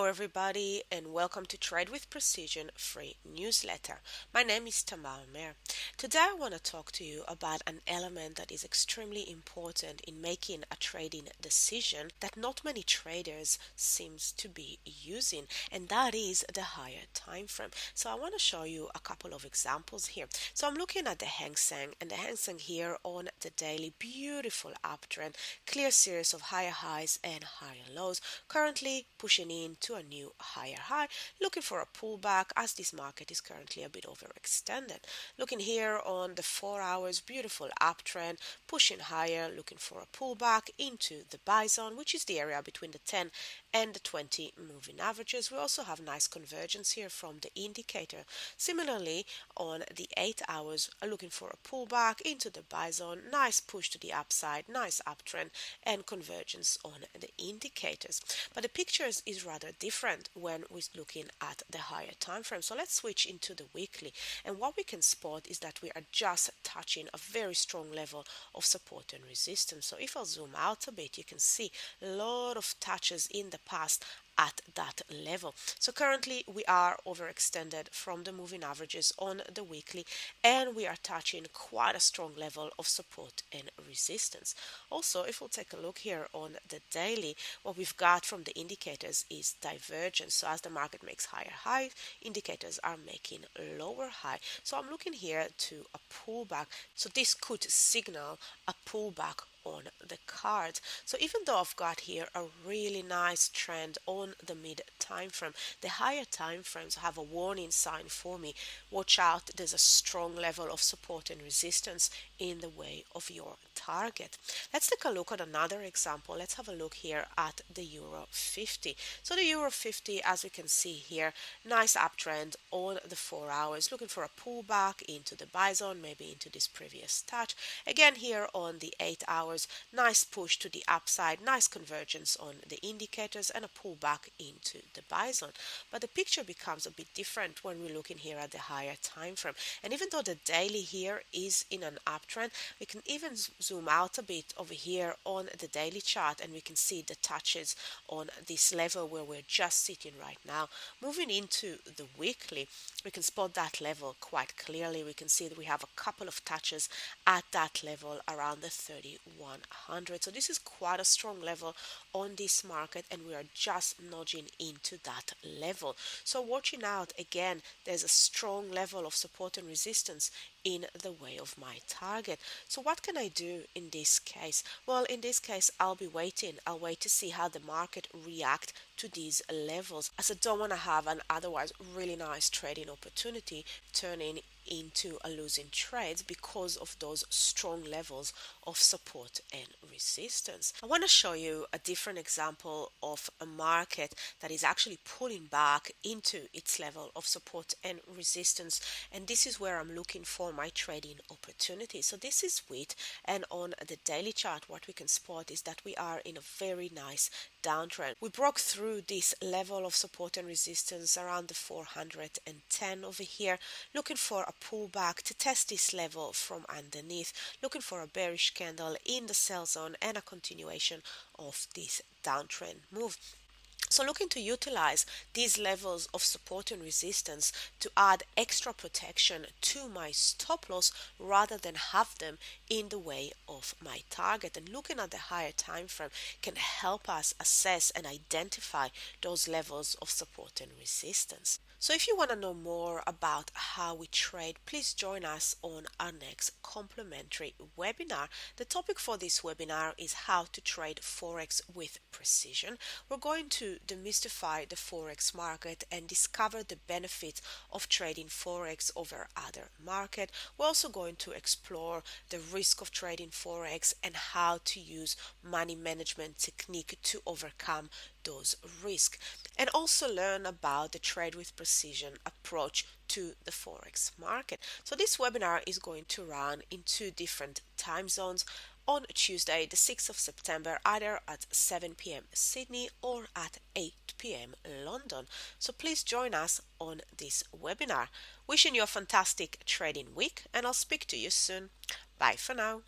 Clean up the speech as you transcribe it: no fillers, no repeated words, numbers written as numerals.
everybody, and welcome to Trade with Precision free newsletter. My name is Tamar Mehr. Today, I want to talk to you about an element that is extremely important in making a trading decision that not many traders seems to be using, and that is the higher time frame. So, I want to show you a couple of examples here. So, I'm looking at the Hang Seng, and the Hang Seng here on the daily, beautiful uptrend, clear series of higher highs and higher lows, currently pushing in to a new higher high, looking for a pullback as this market is currently a bit overextended. Looking here on the 4 hours, beautiful uptrend, pushing higher, looking for a pullback into the buy zone, which is the area between the 10 and the 20 moving averages. We also have nice convergence here from the indicator. Similarly, on the 8 hours, looking for a pullback into the buy zone, nice push to the upside, nice uptrend, and convergence on the indicators. But the picture is rather different when we're looking at the higher time frame. So let's switch into the weekly. And what we can spot is that we are just touching a very strong level of support and resistance. So if I zoom out a bit, you can see a lot of touches in the past at that level. So currently we are overextended from the moving averages on the weekly, and we are touching quite a strong level of support and resistance. Also, if we'll take a look here on the daily, what we've got from the indicators is divergence. So as the market makes higher highs, indicators are making lower high. So I'm looking here to a pullback. So this could signal a pullback on the cards. So even though I've got here a really nice trend on the mid time frame, the higher time frames have a warning sign for me. Watch out, there's a strong level of support and resistance in the way of your target. Let's take a look at another example. Let's have a look here at the Euro 50. So the Euro 50, as we can see here, nice uptrend on the 4 hours, looking for a pullback into the buy zone, maybe into this previous touch. Again here on the 8 hours, nice push to the upside, nice convergence on the indicators, and a pullback into the buy zone. But the picture becomes a bit different when we're looking here at the higher time frame. And even though the daily here is in an uptrend, we can even zoom out a bit over here on the daily chart, and we can see the touches on this level where we're just sitting right now. Moving into the weekly, we can spot that level quite clearly. We can see that we have a couple of touches at that level around the 3100. So this is quite a strong level on this market, and we are just nudging into that level. So watching out again, there's a strong level of support and resistance in the way of my target. So what can I do in this case? Well, in this case, I'll be waiting. I'll wait to see how the market react to these levels, as I don't want to have an otherwise really nice trading opportunity turning into a losing trade because of those strong levels of support and resistance. I want to show you a different example of a market that is actually pulling back into its level of support and resistance, and this is where I'm looking for my trading opportunity. So this is wheat, and on the daily chart what we can spot is that we are in a very nice downtrend. We broke through this level of support and resistance around the 410 over here, looking for a pullback to test this level from underneath, looking for a bearish candle in the sell zone and a continuation of this downtrend move. So looking to utilize these levels of support and resistance to add extra protection to my stop loss rather than have them in the way of my target. And looking at the higher time frame can help us assess and identify those levels of support and resistance. So if you want to know more about how we trade, please join us on our next complimentary webinar. The topic for this webinar is how to trade Forex with precision. We're going to demystify the Forex market and discover the benefits of trading Forex over other market. We're also going to explore the risk of trading Forex and how to use money management technique to overcome those risks, and also learn about the trade with precision approach to the Forex market. So this webinar is going to run in 2 different time zones on Tuesday the 6th of September, either at 7 p.m. Sydney or at 8 p.m. London. So please join us on this webinar. Wishing you a fantastic trading week, and I'll speak to you soon. Bye for now.